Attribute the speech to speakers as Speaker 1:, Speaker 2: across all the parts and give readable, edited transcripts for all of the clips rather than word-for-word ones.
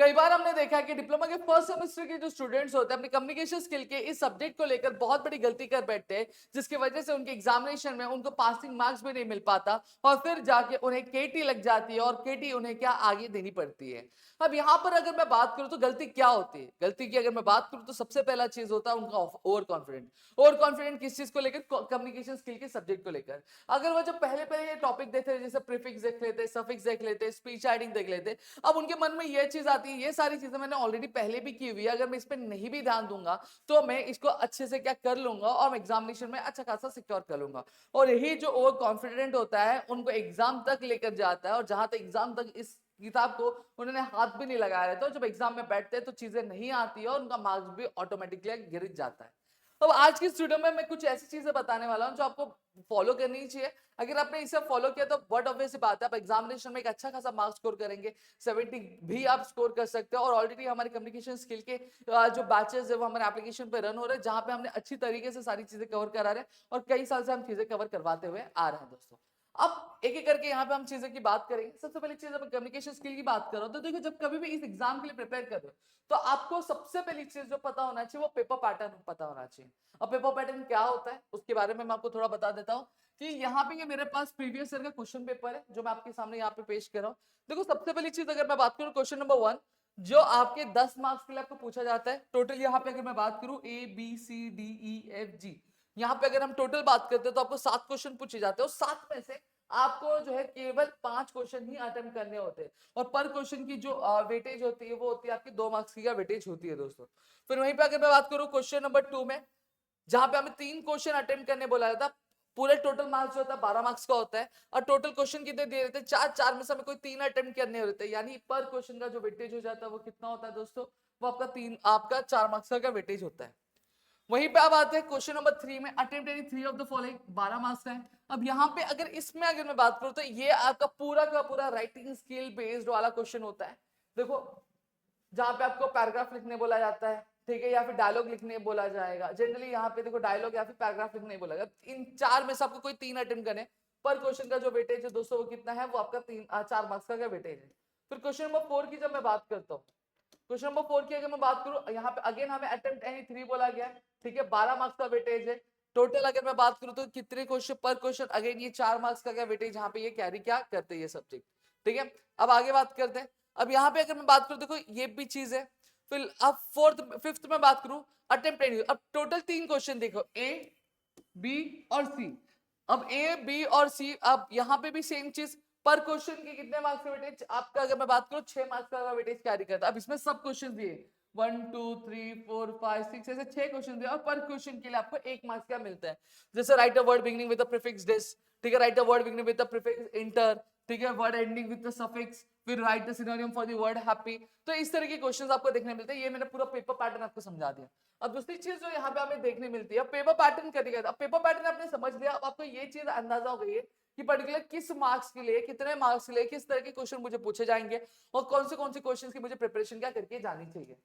Speaker 1: कई बार हमने देखा है कि डिप्लोमा के फर्स्ट सेमेस्टर के जो स्टूडेंट्स होते हैं अपनी कम्युनिकेशन स्किल के इस सब्जेक्ट को लेकर बहुत बड़ी गलती कर बैठते हैं, जिसकी वजह से उनके एग्जामिनेशन में उनको पासिंग मार्क्स भी नहीं मिल पाता और फिर जाके उन्हें केटी लग जाती है और केटी उन्हें क्या आगे देनी पड़ती है। अब यहाँ पर अगर मैं बात करूं तो गलती क्या होती है, गलती की अगर मैं बात करूं तो सबसे पहला चीज होता है उनका ओवर कॉन्फिडेंट। ओवर कॉन्फिडेंट किस चीज को लेकर, कम्युनिकेशन स्किल के सब्जेक्ट को लेकर। अगर वो जब पहले पहले ये टॉपिक देखते थे, जैसे प्रीफिक्स देख लेते, सफिक्स देख लेते, स्पीच राइटिंग देख लेते, अब उनके मन में ये चीज आती है ये सारी चीजें मैंने ऑलरेडी पहले भी की हुई है, अगर मैं इस पर नहीं भी ध्यान दूंगा तो मैं इसको अच्छे से क्या कर लूंगा और मैं एग्जामिनेशन में अच्छा खासा सिक्योर कर लूंगा। और यही जो ओवर कॉन्फिडेंट होता है उनको एग्जाम तक लेकर जाता है, और जहां तक एग्जाम तक इस किताब को उन्होंने हाथ भी नहीं लगाया रहता, तो जब एग्जाम में बैठते हैं तो चीजें नहीं आती है और उनका मार्क्स भी ऑटोमेटिकली गिर जाता है। अब आज की स्टूडियो में मैं कुछ ऐसी चीजें बताने वाला हूं जो आपको फॉलो करनी चाहिए। अगर आपने इसे फॉलो किया तो बहुत ऑब्वियस सी बात है आप एग्जामिनेशन में एक अच्छा खासा मार्क्स स्कोर करेंगे, 70 भी आप स्कोर कर सकते हो। और ऑलरेडी हमारे कम्युनिकेशन स्किल के जो बैचेस है वो हमारे एप्लीकेशन पे रन हो रहे हैं, जहां पे हमने अच्छी तरीके से सारी चीजें कवर करा रहे हैं और कई साल से हम चीजें कवर करवाते हुए आ रहे हैं दोस्तों। अब एक एक करके यहाँ पे हम चीजों की बात करेंगे। सबसे पहली चीज मैं कम्युनिकेशन स्किल की बात कर रहा हूँ, तो देखो जब कभी भी इस एग्जाम के लिए प्रिपेयर कर रहे हो तो आपको सबसे पहली चीज जो पता होना चाहिए वो पेपर पैटर्न पता होना चाहिए। अब पेपर पैटर्न क्या होता है उसके बारे में मैं आपको थोड़ा बता देता हूँ कि यहाँ पे ये मेरे पास प्रीवियस ईयर का क्वेश्चन पेपर है जो मैं आपके सामने यहाँ पे पेश कर रहा हूँ। देखो सबसे पहली चीज अगर मैं बात करूँ क्वेश्चन नंबर 1 जो आपके 10 मार्क्स के लिए आपको पूछा जाता है टोटल, यहाँ पे अगर मैं बात करूँ ABCDEFG, यहाँ पे अगर हम टोटल बात करते हैं तो आपको 7 क्वेश्चन पूछे जाते हैं और 7 में से आपको जो है केवल 5 क्वेश्चन ही अटेम्प्ट करने होते हैं और पर क्वेश्चन की जो वेटेज होती है वो होती है आपकी 2 मार्क्स की वेटेज होती है दोस्तों। फिर वहीं पे अगर मैं बात करूँ क्वेश्चन नंबर 2 में जहां पे हमें 3 क्वेश्चन अटेम्प्ट करने बोला जाता है, पूरे टोटल मार्क्स जो होता है 12 मार्क्स का होता है और टोटल क्वेश्चन कितने दिए रहते हैं 4 में से हमें कोई 3 अटेम्प्ट करने होते हैं, यानी पर क्वेश्चन का जो वेटेज हो जाता है वो कितना होता है दोस्तों, वो आपका 4 मार्क्स का वेटेज होता है। वहीं पे अब आते हैं क्वेश्चन नंबर 3 में, attempt any 3 of the following, 12 marks का है। अब यहाँ पे अगर इसमें अगर मैं बात करूं तो ये आपका पूरा का पूरा राइटिंग स्किल बेस्ड वाला क्वेश्चन होता है। देखो जहां पे आपको पैराग्राफ लिखने बोला जाता है, ठीक है, या फिर डायलॉग लिखने बोला जाएगा। जनरली यहाँ पे देखो डायलॉग या फिर पैराग्राफ लिखने बोला जाएगा। इन 4 में से आपको कोई 3 अटेम्प्ट करने, पर क्वेश्चन का जो वेटेज है दोस्तों वो कितना है, वो आपका 4 मार्क्स का वेटेज है। फिर क्वेश्चन नंबर 4 की जब मैं बात करता हूँ, क्वेश्चन नंबर 4 की अगर मैं बात करूं, यहाँ पे अगेन हमें अटेम्प्ट एनी 3 बोला गया है, ठीक है, 12 मार्क्स का वेटेज है। टोटल अगर मैं बात करूं तो कितने क्वेश्चन पर क्वेश्चन, अगेन ये 4 मार्क्स का क्या वेटेज यहाँ पे ये कैरी क्या करते हैं ये सब्जेक्ट, ठीक है। अब आगे बात करते हैं। अब यहाँ पे अगर मैं बात करूं देखो ये भी चीज है। फिर अब फिफ्थ में बात करूं अटेम्प्ट एनी, अब टोटल 3 क्वेश्चन देखो ए बी और सी। अब ए बी और सी, अब यहाँ पे भी सेम चीज, पर क्वेश्चन के कितने मार्क्स का वेटेज आपका अगर मैं बात करूं 6 मार्क्स का वेटेज कैरी करता है। अब इसमें सब क्वेश्चन दिए 1 2 3 4 5 6 ऐसे 6 क्वेश्चन दिए और पर क्वेश्चन के लिए आपको 1 मार्क्स का मिलता है। जैसे write a word beginning with a prefix dis, ठीक है, write a word beginning with a prefix inter, ठीक है, word ending with the suffix, फिर write the synonym for the word happy. तो इस तरह के क्वेश्चंस आपको देखने मिलते हैं। ये मैंने पूरा पेपर पैटर्न आपको समझा दिया। अब दूसरी चीज जो यहाँ पे हमें देखने मिलती है पेपर पैटर्न करिएगा। अब पेपर पैटर्न आपने समझ लिया, अब आपको ये चीज अंदाजा हो गई है कि पर्टिकुलर किस मार्क्स के लिए, कितने मार्क्स के लिए किस तरह के क्वेश्चन मुझे पूछे जाएंगे और कौन से क्वेश्चन की मुझे प्रिपरेशन क्या करके जानी चाहिए।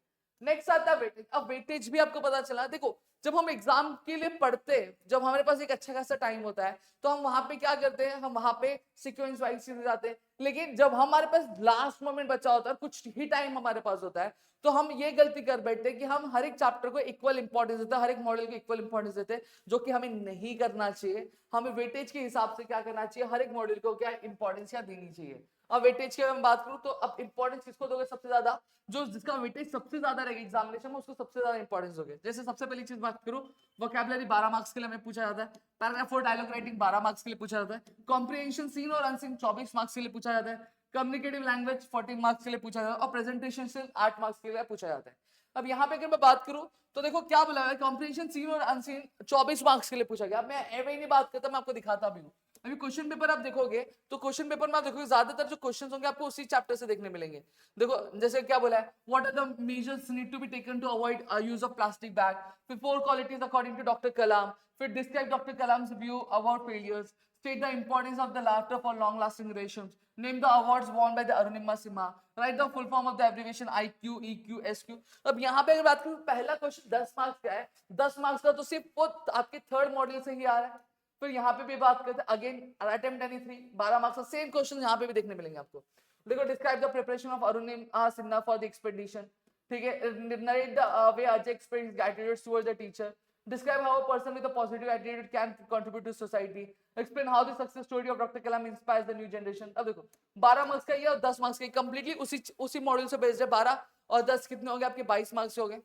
Speaker 1: नेक्स्ट आता है वेटेज। अब वेटेज भी आपको पता चला, देखो जब हम एग्जाम के लिए पढ़ते हैं, जब हमारे पास एक अच्छा खासा टाइम होता है तो हम वहां पे क्या करते हैं, हम वहां पे सीक्वेंस वाइज चीजें जाते हैं। लेकिन जब हमारे पास लास्ट मोमेंट बचा होता है, कुछ ही टाइम हमारे पास होता है, तो हम ये गलती कर बैठते हैं कि हम हर एक चैप्टर को इक्वल इंपॉर्टेंस देते हैं, हर एक मॉडल को इक्वल इंपॉर्टेंस देते हैं, जो कि हमें नहीं करना चाहिए। हमें वेटेज के हिसाब से क्या करना चाहिए, हर एक मॉडल को क्या इंपॉर्टेंस क्या देनी चाहिए। अब वेटेज की मैं बात करूं तो अब इंपॉर्टेंस किसको दोगे सबसे ज्यादा, जो जिसका वेटेज सबसे ज्यादा रहेगा एग्जामिनेशन में उसको सबसे ज्यादा इंपॉर्टेंस दोगे। जैसे सबसे पहली चीज बात करूं, वोकैबुलरी 12 मार्क्स के लिए हमें पूछा जाता है। पैराग्राफ और डायलॉग राइटिंग 12 मार्क्स के लिए पूछा जाता है। कॉम्प्रिहेंशन सीन और अनसीन 24 मार्क्स के लिए पूछा जाता है। कम्युनिकेटिव लैंग्वेज 14 मार्क्स के लिए पूछा जाता है और प्रेजेंटेशन से 8 मार्क्स के लिए पूछा जाता है। अब यहाँ पे अगर मैं बात करूं तो देखो क्या बोला है, कॉम्प्रिहेंशन सीन और अनसीन 24 मार्क्स के लिए पूछा गया। अब मैं एवं नहीं बात करता, मैं आपको दिखाता भी हूँ। अभी क्वेश्चन पेपर आप देखोगे तो क्वेश्चन पेपर में आप देखोगे ज्यादातर जो क्वेश्चंस होंगे आपको उसी चैप्टर से देखने मिलेंगे। देखो जैसे क्या बोला है, what are the measures need to be taken to avoid use of plastic bag, फिर 4 qualities according to doctor Kalam, फिर describe doctor Kalam's view about failures, state the importance of the laughter for long lasting relations, name the awards won by the Arunima Sinha, write the full form of the abbreviation IQ EQ SQ। अब यहाँ पे अगर बात करूं पहला question 10 marks का है, 10 marks का तो सिर्फ वो आपके थर्ड मॉड्यूल से ही आ रहा है। फिर यहाँ पे भी बात करते हैं अगेन अटेम्प्ट एनी 3 12 मार्क्स का सेम क्वेश्चन यहाँ पे भी देखने मिलेंगे आपको। देखो describe the preparation of Arunima Sinha for the expedition, ठीक है, narrate the way Ajay experience attitudes towards the teacher, describe how a person with a positive attitude can contribute to society, explain how the success story of Dr. Kalam inspires the new generation। अब देखो 12 marks का ये और 10 marks का completely उसी module से based है। 12 और 10 कितने हो गए आपके? 22 मार्क्स हो गए।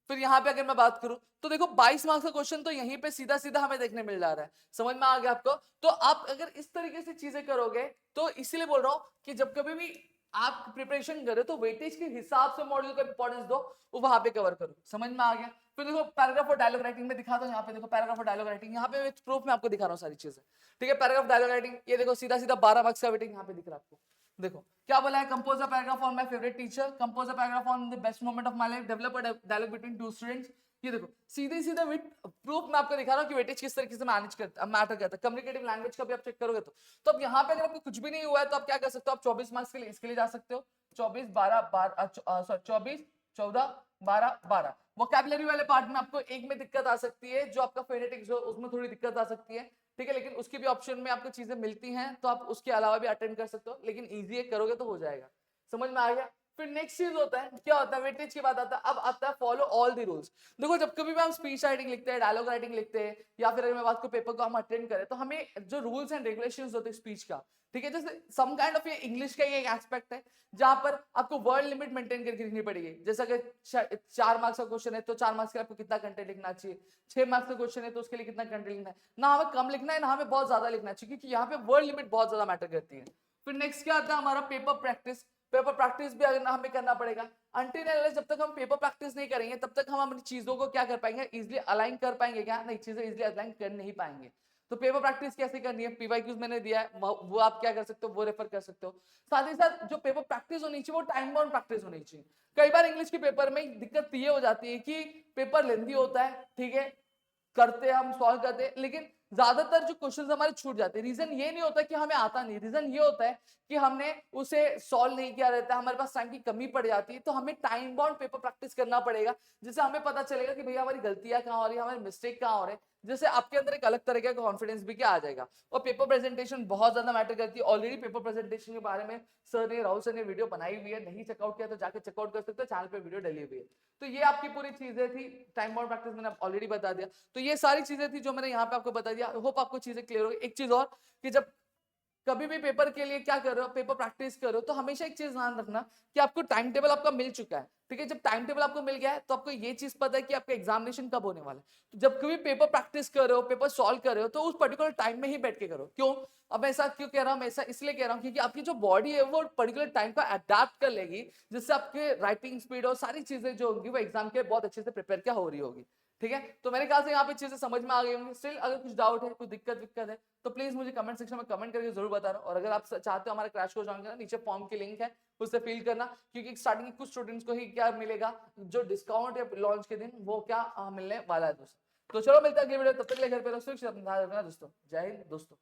Speaker 1: फिर यहाँ पे अगर मैं बात करूं तो देखो 22 मार्क्स का क्वेश्चन तो यहीं पे सीधा सीधा हमें देखने मिल जा रहा है, समझ में आ गया आपको? तो आप अगर इस तरीके से चीजें करोगे तो इसीलिए बोल रहा हूं कि जब कभी भी आप प्रिपरेशन करो तो वेटेज के हिसाब से मॉड्यूल का इंपॉर्टेंस दो, वो वहां पे कवर करो, समझ में आ गया? फिर देखो पैराग्राफ और डायलॉग राइटिंग में दिखाता हूं, यहाँ पे देखो पैराग्राफ और डायलॉग राइटिंग, यहाँ पे प्रूफ में आपको दिखा रहा हूँ सारी चीजें, ठीक है। पैराग्राफ डायलॉग राइटिंग ये देखो सीधा सीधा 12 मार्क्स का वेटिंग यहाँ पे दिख रहा है आपको। देखो क्या बोला है, compose a paragraph on my favourite teacher, compose a paragraph on the best moment of my life, develop a dialogue between two students. ये देखो सीधे सीधे प्रूफ में आपको दिखा रहा हूँ कि वेटेज किस तरीके से मैनेज करता मैटर करता है। कम्युनिकेटिव लैंग्वेज का भी आप चेक करोगे तो अब यहाँ पे अगर आपको कुछ भी नहीं हुआ है तो आप क्या कर सकते हो, आप 24 मार्क्स के लिए इसके लिए जा सकते हो। 24 12 24 14 12 12 वोकैबुलरी वाले पार्ट में आपको एक में दिक्कत आ सकती है, जो आपका फोनेटिक्स हो उसमें थोड़ी दिक्कत आ सकती है, ठीक है, लेकिन उसकी भी ऑप्शन में आपको चीजें मिलती हैं तो आप उसके अलावा भी अटेंड कर सकते हो, लेकिन इजी करोगे तो हो जाएगा, समझ में आ गया? फिर नेक्स्ट चीज होता है, क्या होता है, वेटेज की बात आता है। अब आता है फॉलो ऑल द रूल्स। देखो जब कभी भी हम स्पीच राइटिंग लिखते हैं, डायलॉग राइटिंग लिखते हैं, या फिर अगर मैं बात को पेपर को हम अटेंड करें तो हमें जो रूल्स एंड रेगुलेशंस होते हैं स्पीच का, ठीक है, जैसे सम काइंड ऑफ ये इंग्लिश का ये एक एस्पेक्ट है जहां पर आपको वर्ड लिमिट मेंटेन करके लिखनी पड़ेगी। जैसे अगर 4 मार्क्स का क्वेश्चन है तो 4 मार्क्स के आपको कितना कंटेंट लिखना चाहिए, 6 मार्क्स का क्वेश्चन है तो उसके लिए कितना कंटेंट लिखना है, ना हमें कम लिखना है ना हमें बहुत ज्यादा लिखना चाहिए, क्योंकि यहाँ पे वर्ड लिमिट बहुत ज्यादा मैटर करती है। फिर नेक्स्ट क्या आता है हमारा पेपर प्रैक्टिस। पेपर प्रैक्टिस भी अगर हमें करना पड़ेगा। अंटिल जब तक हम पेपर प्रैक्टिस नहीं करेंगे तब तक हम अपनी चीजों को क्या कर पाएंगे, इजिली अलाइन कर पाएंगे क्या? नहीं, चीजें इजिली अलाइन कर नहीं पाएंगे। तो पेपर प्रैक्टिस कैसे करनी है, पीवाईक्यूज मैंने दिया है, वो आप क्या कर सकते हो, वो रेफर कर सकते हो। साथ ही साथ जो पेपर प्रैक्टिस होनी चाहिए वो टाइम बाउंड प्रैक्टिस होनी चाहिए। कई बार इंग्लिश के पेपर में दिक्कत ये हो जाती है कि पेपर लेंथी होता है, ठीक है, करते हम सॉल्व करते हैं, लेकिन ज्यादातर जो क्वेश्चंस हमारे छूट जाते हैं। रीजन ये नहीं होता कि हमें आता नहीं, रीजन ये होता है कि हमने उसे सॉल्व नहीं किया रहता है, हमारे पास टाइम की कमी पड़ जाती है। तो हमें टाइम बाउंड पेपर प्रैक्टिस करना पड़ेगा, जिससे हमें पता चलेगा कि भैया हमारी गलतियां कहाँ हो रही है, हमारे मिस्टेक कहाँ हो रहे हैं, जैसे आपके अंदर एक अलग तरह का कॉन्फिडेंस भी क्या आ जाएगा। और पेपर प्रेजेंटेशन बहुत ज्यादा मैटर करती है। ऑलरेडी पेपर प्रेजेंटेशन के बारे में राहुल सर ने वीडियो बनाई हुई है, नहीं चेकआउट किया तो जाके चेकआउट कर सकते हो, चैनल पे वीडियो डली हुई है। तो ये आपकी पूरी चीजें थी, टाइम बाउंड प्रैक्टिस मैंने ऑलरेडी बता दिया। तो ये सारी चीजें थी जो मैंने यहाँ पे आपको बता दिया। होप आपको चीजें क्लियर होगी। एक चीज और कि जब कभी भी पेपर के लिए क्या कर रहे हो, पेपर प्रैक्टिस कर रहे हो, तो हमेशा एक चीज ध्यान रखना कि आपको टाइम टेबल आपका मिल चुका है, ठीक है। जब टाइम टेबल आपको मिल गया है तो आपको ये चीज पता है कि आपका एग्जामिनेशन कब होने वाला है। तो जब कभी पेपर प्रैक्टिस कर रहे हो, पेपर सॉल्व कर रहे हो, तो उस पर्टिकुलर टाइम में ही बैठ के करो। क्यों? अब ऐसा क्यों कह रहा हूँ, ऐसा इसलिए कह रहा हूँ क्योंकि आपकी जो बॉडी है वो पर्टिकुलर टाइम का अडेप्ट कर लेगी, जिससे आपके राइटिंग स्पीड और सारी चीजें जो होंगी वो एग्जाम के बहुत अच्छे से प्रिपेयर क्या हो रही होगी, ठीक है। तो मेरे ख्याल से यहाँ पे चीजें समझ में आ गई होंगी। स्टिल अगर कुछ डाउट है, कुछ दिक्कत है तो प्लीज मुझे कमेंट सेक्शन में कमेंट करके जरूर बताना। और अगर आप चाहते हो हमारे क्रैश कोर्स ज्वाइन करना, नीचे फॉर्म की लिंक है, उससे फिल करना, क्योंकि स्टार्टिंग के कुछ स्टूडेंट्स को ही क्या मिलेगा, जो डिस्काउंट या लॉन्च के दिन वो क्या मिलने वाला है दोस्तों। तो चलो मिलते हैं अगले वीडियो, तब तक के लिए घर पे रहो, सुरक्षित अपना ध्यान रखना दोस्तों। जय हिंद दोस्तों।